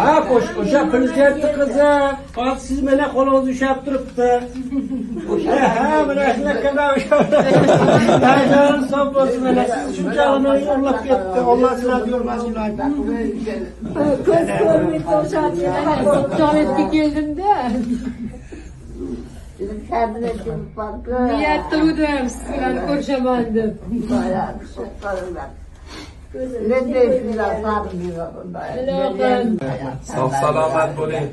Ha, o'sha prezidentni qizi, hozir siz mana qo'lingiz ushlab turibdi. Ha, mana shunaqada o'sha. Haydar sog' bo'lsin, mana siz shunchalik meni yo'llab ketdi. Alloh sizlarni yo'lmasini aytadi. Ko'z ko'rmay to'shatdi. Joyga keldim-da. Niyat qildim siz bilan ko'rishaman deb. Sog' salomat bo'ling.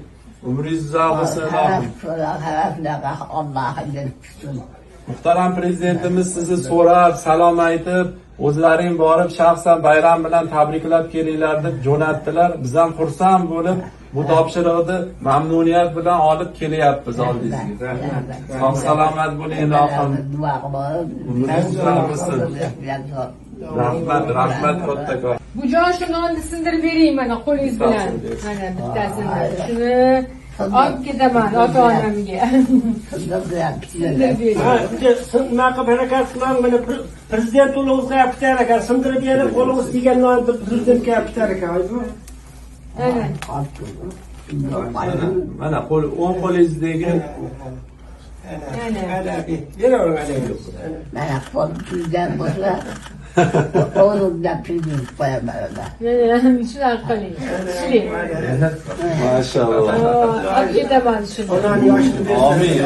Umringiz uzoq bo'lsin. Muhtaram prezidentimiz sizni so'rab, salom aytib, o'zlaring borib shaxsan bayram bilan tabriklab kelinglar deb jo'natdilar. Biz ham xursand bo'lib, bu topshiriqni mamnuniyat bilan olib kelyapmiz oldingizga. Sog' salomat bo'ling, ilohim. Umringiz uzoq bo'lsin. Rahmat kattakon. Bu joshni nonni sindirib bering mana qo'lingiz bilan. Mana bittasini. Shuni olib ketaman ota-onamga. Unaqa harakat qilang, mana prezident o'g'lingizga ham kutar ekan, sindirib berib qo'lingiz degan nonni prezidentga ham kutar ekan, aytma. Mana qo'l o'ng qo'lingizdagi Mana qo'l prezident bo'lsa, o'g'limdan prezident qo'yaman. Shunaqa qiling. Ishlang. Mashallah. Olib ketaman shuni. Onani yoshini Amin.